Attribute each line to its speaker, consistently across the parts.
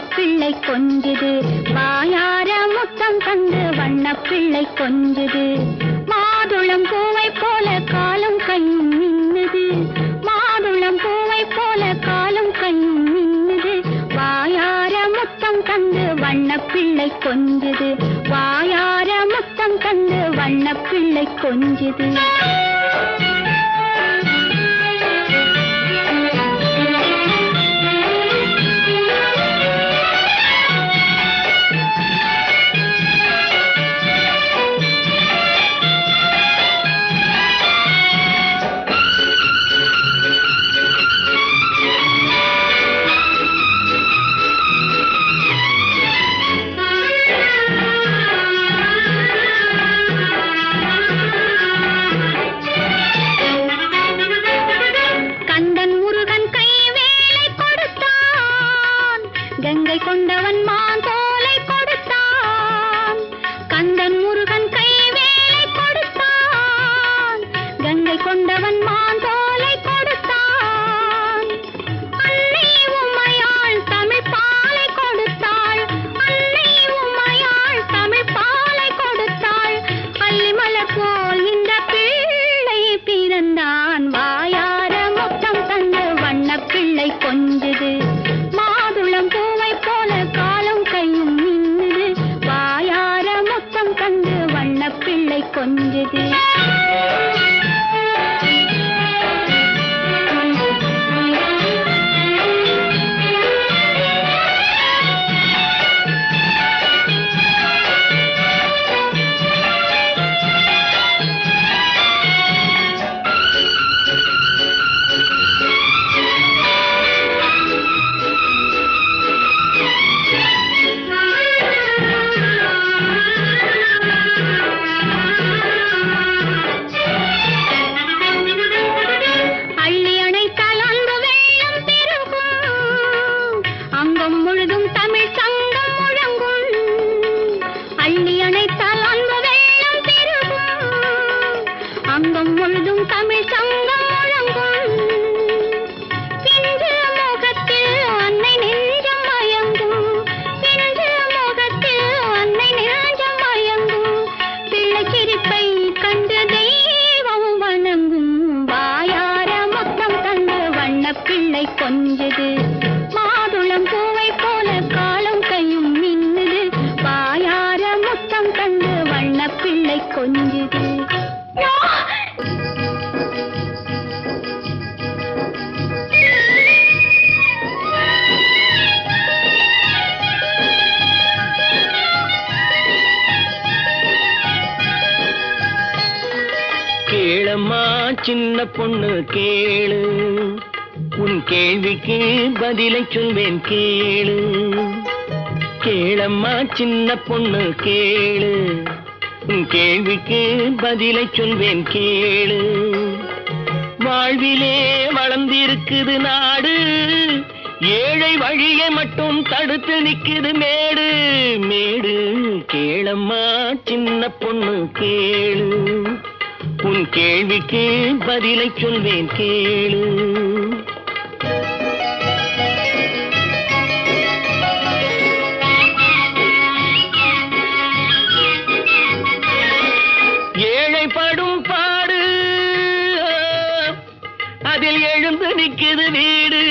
Speaker 1: வண்ணப்பிள்ளை கொஞ்சுது, வாயார முத்தம் தந்து வண்ணப்பிள்ளை கொஞ்சுது. மாதுளம் பூவை போல காலும் கையும் மின்னுது, மாதுளம் பூவை போல காலும் கையும் மின்னுது. வாயார முத்தம் தந்து வண்ணப்பிள்ளை கொஞ்சுது, வாயார முத்தம் தந்து வண்ணப்பிள்ளை கொஞ்சுது. கங்கை கொண்டவன் மான் தோலை கொடுத்தான், கந்தன் முருகன் கை வேலை கொடுத்தான். கங்கை கொண்டவன் மான் தோலை கொடுத்தான். அன்னை உமையாள் தமிழ் பாலை கொடுத்தாள், அன்னை உமையாள் தமிழ் பாலை கொடுத்தாள். அல்லிமலர் போல் இந்த பிள்ளை பிறந்தான், வாயார முத்தம் தந்து வண்ணப்பிள்ளை கொஞ்சுது. மாதுளம் பூவை போல காலும் கையும் மின்னுது, வாயார முத்தம் தந்து வண்ணப்பிள்ளை கொஞ்சுது. அங்கம் முழுதும் தமிழ் சங்கம் முழங்கும், பிஞ்சு முகத்தில் அன்னை நெஞ்சம் மயங்கும், பிஞ்சு முகத்தில் அன்னை நெஞ்சம் மயங்கும். பிள்ளை சிரிப்பை கண்டு தெய்வம் வணங்கும், வாயார முத்தம் தந்து வண்ணப்பிள்ளை கொஞ்சுது. மாதுளம் பூவை போல காலும் கையும் மின்னுது, வாயார முத்தம் தந்து வண்ணப்பிள்ளை கொஞ்சுது.
Speaker 2: கேளம்மா சின்ன பொண்ணு கேளு, உன் கேள்விக்கு பதிலை சொல்வேன் கேளு. கேளம்மா சின்ன பொண்ணு கேளு, உன் கேள்விக்கு பதிலை சொல்வேன் கேளு. வாழ்விலே வளர்ந்திருக்குது நாடு, ஏழை வழியை மட்டும் தடுத்து நிக்குது மேடு மேடு. கேளம்மா சின்ன பொண்ணு கேளு, உன் கேள்விக்கு பதிலை சொல்வேன் கேளு. ஏழை படும் பாடு, அதில் எழுந்து நிற்குது வீடு.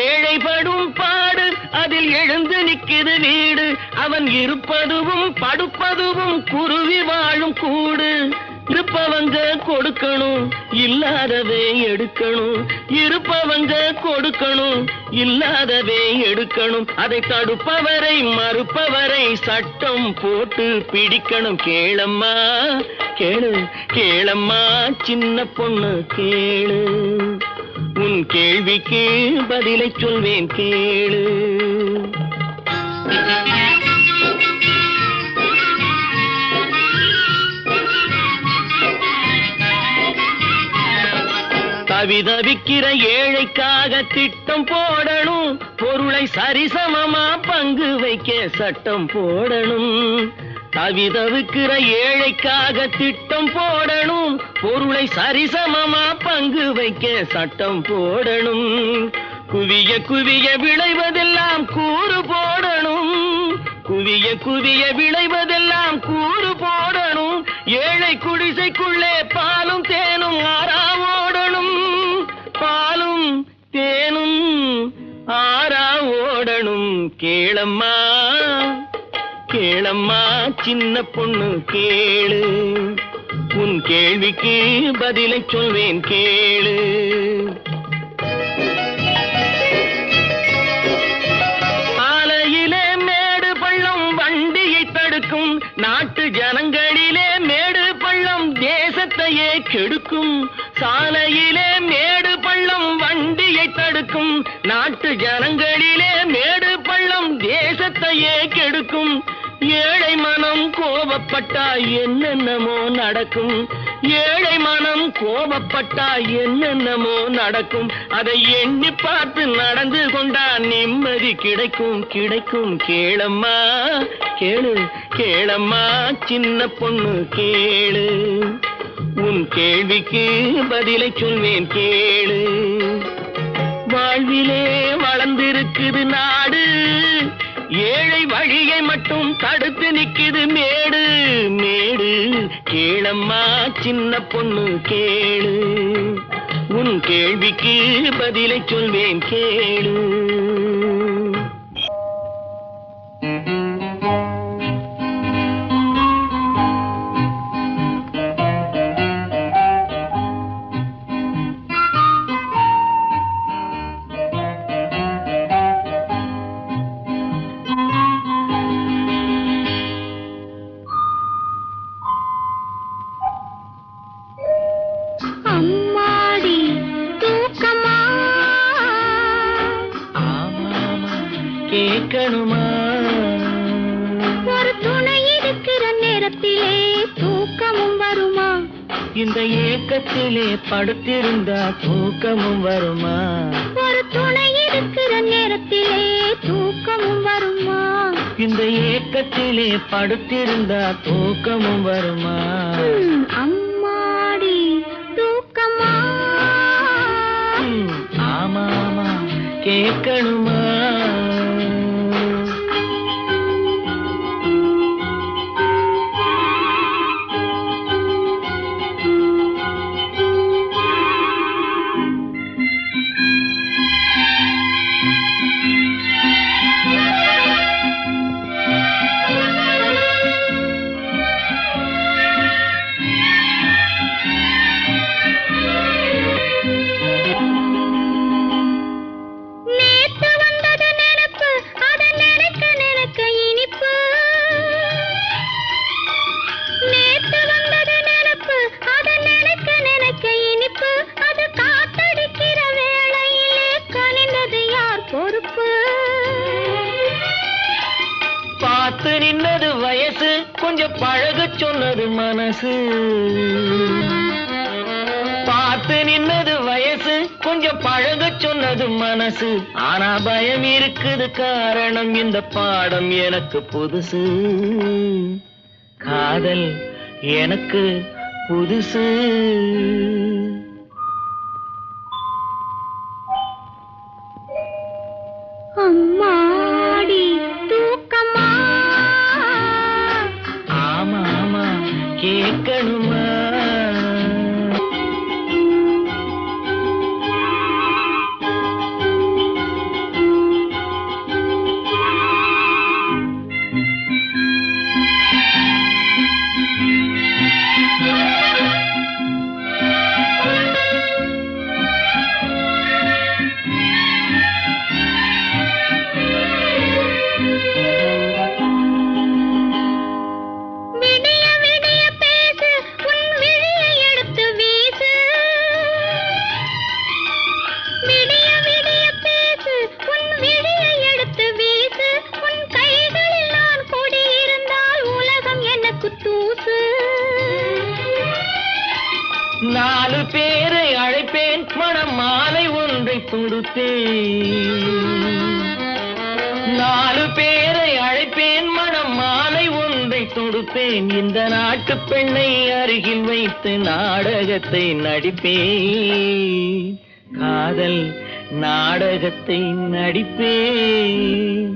Speaker 2: ஏழை படும் பாடு, அதில் எழுந்து நிற்குது வீடு. அவன் இருப்பதுவும் படுப்பதுவும் குருவி வாழும் கூடு. இருப்பவங்க கொடுக்கணும், இல்லாதவே எடுக்கணும். இருப்பவங்க கொடுக்கணும், இல்லாதவே எடுக்கணும். அதை தடுப்பவரை மறுப்பவரை சட்டம் போட்டு பிடிக்கணும். கேளம்மா கேளு, கேளம்மா சின்ன பொண்ணு கேளு, உன் கேள்விக்கு பதிலை சொல்வேன் கேளு. தவிதவிக்கிற ஏழைக்காக திட்டம் போடணும், பொருளை சரிசமமா பங்கு வைக்க சட்டம் போடணும். தவிதவிக்கிற ஏழைக்காக திட்டம் போடணும், பொருளை சரிசமமா பங்கு வைக்க சட்டம் போடணும். குவிய குவிய விளைவதெல்லாம் கூறு போடணும், குவிய குவிய விளைவதெல்லாம் கூறு போடணும். ஏழை குடிசைக்குள்ளே பாலும் தேனும் ஆறா ஓடணும், பாலும் தேனும் ஆறா ஓடணும். கேளம்மா கேளம்மா சின்ன பொண்ணு கேளு, உன் கேள்விக்கு பதிலை சொல்வேன் கேளு. சாலையிலே மேடு பள்ளம் வண்டியை தடுக்கும், நாட்டு ஜனங்களிலே மேடு பள்ளம் தேசத்தையே கெடுக்கும். சாலையிலே மேடு பள்ளம் வண்டியை தடுக்கும், நாட்டு ஜனங்களிலே மேடு பள்ளம் தேசத்தையே கெடுக்கும். ஏழை மனம் கோபப்பட்டா என்னென்னமோ நடக்கும், ஏழை மனம் கோபப்பட்டா என்னென்னமோ நடக்கும். அதை எண்ணி பார்த்து நடந்து கொண்டா நிம்மதி கிடைக்கும் கிடைக்கும். கேளம்மா கேளு கேளம்மா சின்ன பொண்ணு கேளு, உன் கேள்விக்கு பதிலை சொல்வேன் கேளு. வாழ்விலே வளர்ந்திருக்குது நாடு, ஏழை வழியை மட்டும் தடுத்து நிக்குது மேடு மேடு. கேளம்மா சின்ன பொண்ணு கேளு, உன் கேள்விக்கு பதிலை சொல்வேன் கேளு.
Speaker 1: அம்மாடி தூக்கமா
Speaker 2: ஆமாமா கேட்கணுமா,
Speaker 1: ஒரு துணை இருக்கிற நேரத்திலே தூக்கமும் வருமா,
Speaker 2: இந்த ஏக்கத்திலே படுத்திருந்தா தூக்கமும் வருமா,
Speaker 1: ஒரு துணை இருக்கிற நேரத்திலே தூக்கமும் வருமா,
Speaker 2: இந்த ஏக்கத்திலே படுத்திருந்தா தூக்கமும் வருமா.
Speaker 1: அம்மாடி தூக்கமா
Speaker 2: ஆமாமா கேட்கணுமா.
Speaker 1: நேத்து வந்தது நினைப்பு, அதை நினைக்க நினைக்க இனிப்பு, நேத்து வந்தது நினைப்பு, அதை நினைக்க நினைக்க இனிப்பு, அது காத்தடிக்கிற வேளையிலே கனிந்தது யார் பொறுப்பு.
Speaker 2: பார்த்து நின்னது வயசு, கொஞ்சம் பழக சொன்னது மனசு. பார்த்து நின்னது வயசு, கொஞ்சம் பழக சொன்னது மனசு. ஆனா பயம் இருக்குது, காரணம் இந்த பாடம் எனக்கு புதுசு. காதல் எனக்கு புதுசு.
Speaker 1: அம்மாடி தூக்கமா
Speaker 2: ஆமா ஆமா கேட்கணுமா.
Speaker 1: விடிய விடிய பேசு, உன் விழியை எடுத்து வீசு, விடிய விடிய பேசு, உன் விழியை எடுத்து வீசு, உன் கைகளில் நான் குடியிருந்தால் உலகம் எனக்கு தூசு.
Speaker 2: நாலு பேரை அழைப்பேன், மனம் மாலை ஒன்றை தொடுத்தேன். நாலு பேரை அழைப்பேன், மனம் மாலை ஒன்றை தொடுப்பேன். இந்த நாட்டு பெண்ணை அருகில் வைத்து நாடகத்தை நடிப்பேன். காதல் நாடகத்தை நடிப்பேன்.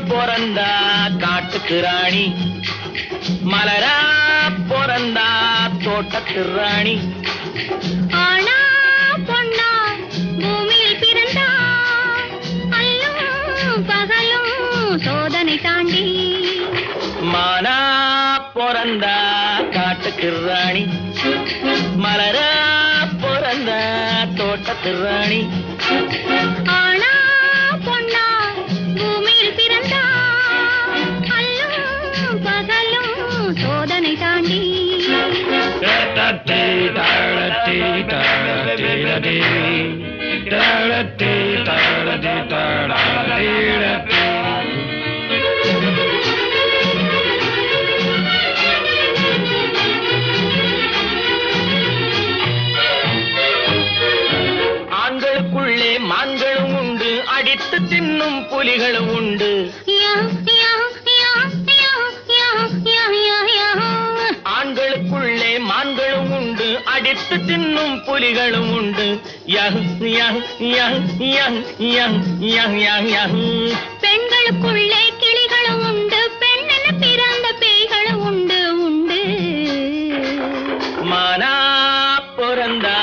Speaker 2: பொறந்தா காட்டுக்கு ராணி, மலரா பொறந்தா தோட்டத்து ராணி.
Speaker 1: ஆனா பொண்ணா பூமியில் பிறந்தா அல்லும் பகலும் சோதனை தாண்டி.
Speaker 2: மானா பொறந்தா காட்டுக்கு ராணி, மலரா பொறந்தா தோட்டத்து ராணி.
Speaker 1: ஆனா பொண்ணா பூமியில் பிறந்தா அல்லும் பகலும் சோதனை தாண்டி.
Speaker 2: ஆண்களுக்குள்ளே மான்களும் உண்டு, அடித்து தின்னும் புலிகளும் உண்டு. ஆண்களுக்குள்ளே மான்களும் உண்டு, அடித்து தின்னும் புலிகளும் உண்டு.
Speaker 1: பெண்களுக்குள்ளே கிளிகளும் உண்டு, பெண்ணென பிறந்த பேய்களும் உண்டு உண்டு.
Speaker 2: மானா பொறந்தா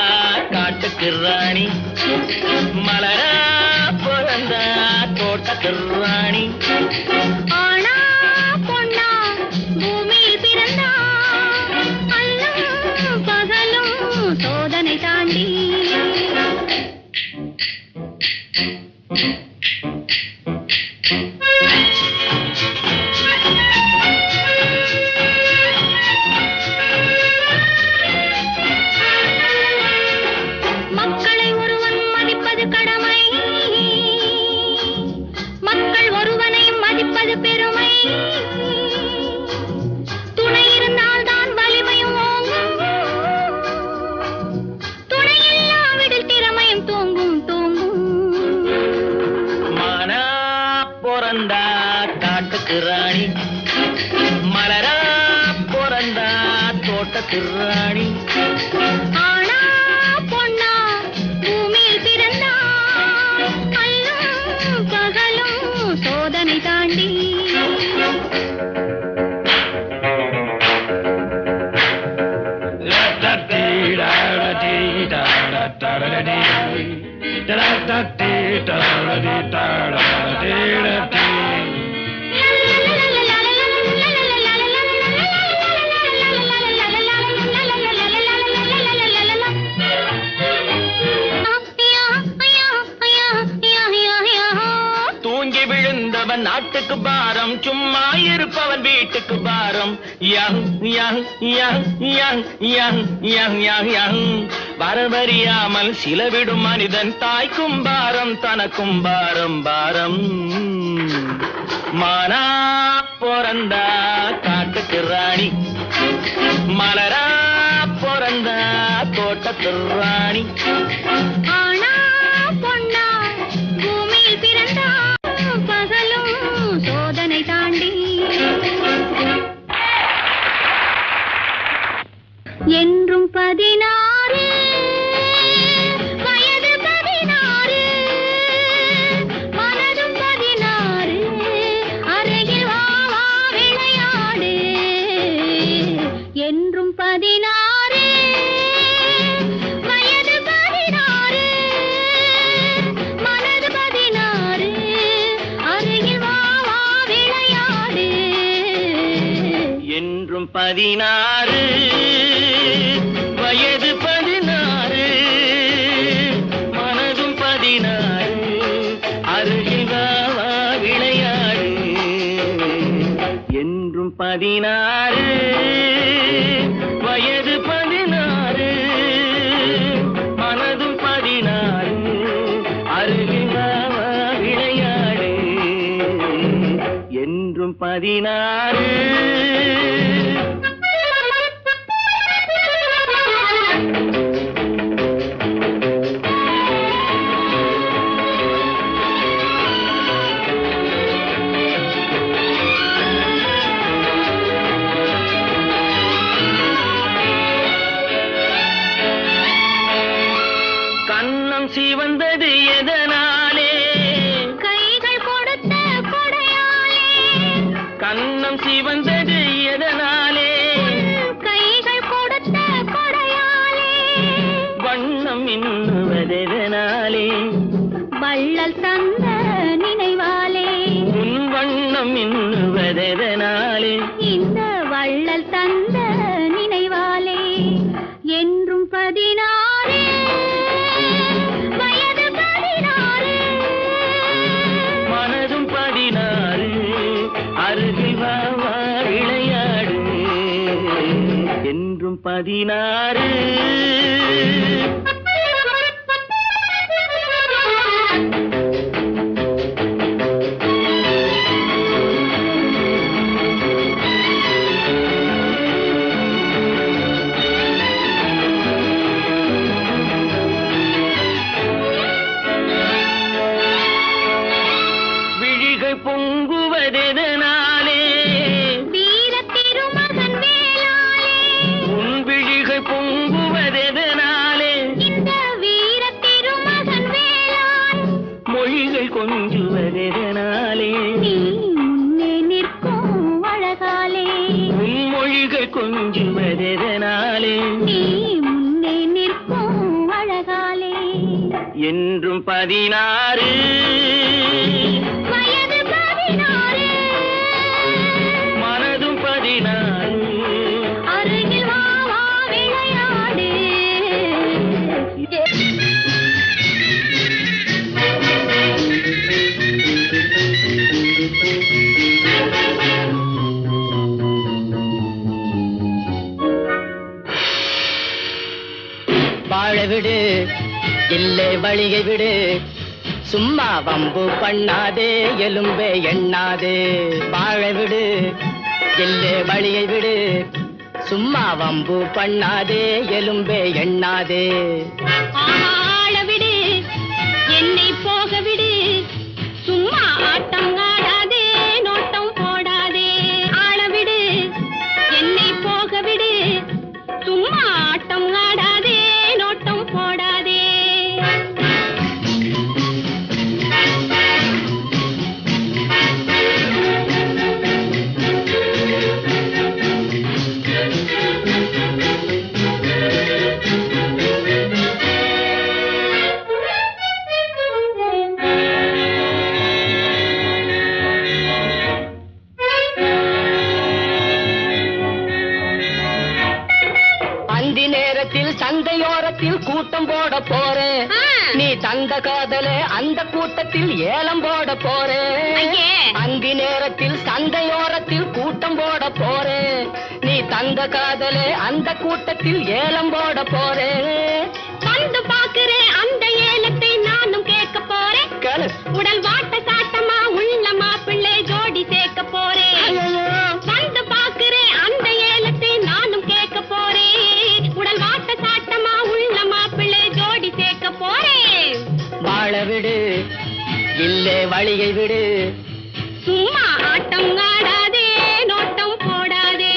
Speaker 2: காட்டுக்கு ராணி, மலரா பொறந்தா தோட்டத்து ராணி.
Speaker 1: ஆனா பொண்ணா பூமியில் பிறந்தா அல்லும் பகலும் சோதனை தாண்டி. மக்களை ஒருவன் மதிப்பது கடமை, மக்கள் ஒருவனை மதிப்பது பெருமை. துணை இருந்தால் தான் வலிமையும் ஓங்கும், துணை இல்லாவிடில் திறமையும் தூங்கும் தூங்கும்.
Speaker 2: மானா பொறந்தா காட்டுக்கு ராணி, மலரா பொறந்தா தோட்டத்து ராணி.
Speaker 1: ஆனா பொண்ணா பூமியில் பிறந்தா அல்லும் பகலும் சோதனை தாண்டி.
Speaker 2: தூங்கி விழுந்தவன் நாட்டுக்கு பாரம், சும்மா இருப்பவன் வீட்டுக்கு பாரம். வரவறியாமல் சிலவிடும் மனிதன் தாய்க்கும் பாரம், தனக்கும் பாரம் பாரம். மானா பொறந்தா காட்டுக்கு ராணி, மலரா பொறந்தா தோட்டத்து ராணி.
Speaker 1: ஆனா பொண்ணா பூமியில் பிறந்தா பகலும் சோதனை தாண்டி. என்றும் 16 வயது 16 மனதும் 16 அருகில் வா வா விளையாடு. என்றும் 16 வயது 16 மனது 16 அருகில் வா வா விளையாடு.
Speaker 2: என்றும் 16 வயது 16 மனதும் 16 அருகில் வா வா விளையாடு. என்றும் 16 16 கண்ணம் சிவந்தது எதனாலே
Speaker 1: கைகள் கொடுத்த கொடையாலே
Speaker 2: கண்ணம் சிவந்தது எதனாலே
Speaker 1: கைகள் கொடுத்த கொடையாலே
Speaker 2: வண்ணம் இன்னுவதெதனாலே
Speaker 1: வள்ளல் தந்த நினைவாலே
Speaker 2: உன் வண்ணம் இன்னுவதெதனாலே
Speaker 1: இந்த வள்ளல் தந்த நினைவாலே என்றும் 16 வயது 16
Speaker 2: மனதும் 16 அருகில் வா வா விளையாடு என்றும் 16 விழிகள் பொங்குவதெதனாலே
Speaker 1: வீர திருமகன் வேளாளே
Speaker 2: உன் விழிகள் பொங்குவதெதனாலே
Speaker 1: இந்த வீர திருமகன் வேளாள்
Speaker 2: மொழிகள் கொஞ்சுவதெதனாலே
Speaker 1: நீ முன்னே நிற்கும் அழகாலே
Speaker 2: உன் மொழிகள் கொஞ்சுவதெதனாலே
Speaker 1: நீ முன்னே நிற்கும் அழகாலே
Speaker 2: என்றும் 16
Speaker 1: வயது 16
Speaker 2: மனதும் 16
Speaker 1: அருகில் வா வா விளையாடு
Speaker 3: வாழ விடு இல்லை வழியை விடு சும்மா வம்பு பண்ணாதே எலும்பே எண்ணாதே வாழ விடு இல்லை வழியை விடு சும்மா வம்பு பண்ணாதே எலும்பே எண்ணாதே
Speaker 1: ஆள விடு என்னை போக விடு சும்மா ஆட்டம் ஆடாதே நோட்டம் போடாதே ஆள விடு என்னை போக விடு சும்மா ஆட்டம் ஆடாதே நோட்டம் போடாதே
Speaker 3: அந்தி நேரத்தில் சந்தையோரத்தில் கூட்டம் போட போறேன் நீ தந்த காதலே அந்த கூட்டத்தில் ஏலம் போட போறேன்
Speaker 1: ஐயே!
Speaker 3: அந்தி நேரத்தில் சந்தையோரத்தில் கூட்டம் போட போறேன் நீ தந்த காதலே அந்த கூட்டத்தில் ஏலம் போட போறேன்
Speaker 1: வந்து பாக்குறேன் அந்த ஏலத்தை நானும் கேட்க போறேன்
Speaker 3: கேளு.
Speaker 1: உடல் வாட்ட சாட்டமா உள்ள மாப்பிள்ளை ஜோடி சேர்க்க போறேன் வந்து பாக்குறேன் அந்த ஏலத்தை நானும் கேட்க போறேன் உடல் வாட்ட சாட்டமா உள்ள மாப்பிள்ளை ஜோடி சேர்க்க போறேன்
Speaker 3: வாழ விடு இல்லை வழியை விடு
Speaker 1: சும்மா ஆட்டம் ஆடாதே நோட்டம் போடாதே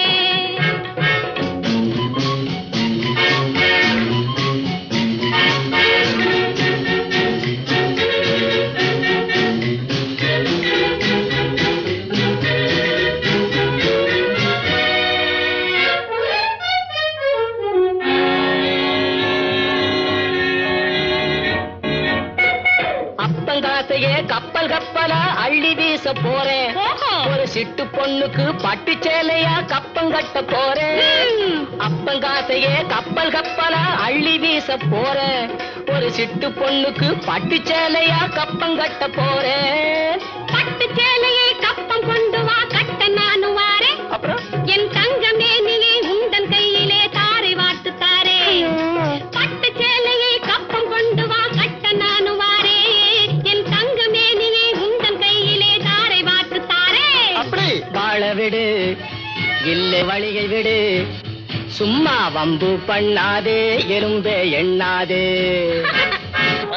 Speaker 3: அப்பங்காசையே கப்பல் கப்பலா அள்ளி வீச போறேன்
Speaker 1: ஓஹோ!
Speaker 3: ஒரு சிட்டு பொண்ணுக்கு பட்டு சேலையா கப்பம் கட்ட போறேன் அப்பங்காசையே கப்பல் கப்பலா அள்ளி வீச போறேன் ஒரு சிட்டு பொண்ணுக்கு பட்டு சேலையா கப்பம் கட்ட போறேன்
Speaker 1: பட்டு சேலையை கப்பம் கொண்டு வா கட்ட நானு வாரேன்
Speaker 3: அப்புறம்
Speaker 1: என் தங்கமே நீயே உந்தன் கையிலே தாரை வார்த்து தாரே பட்டு சேலையை கப்பம் கொண்டு வா கட்ட நானு வாரே என் தங்கமே நீயே உந்தன் கையிலே தாரை வார்த்து தாரே
Speaker 3: அப்படி வாழ வில்லை வழிகை விடு, சும்மா வம்பு பண்ணாதே, எறும்பே எண்ணாதே.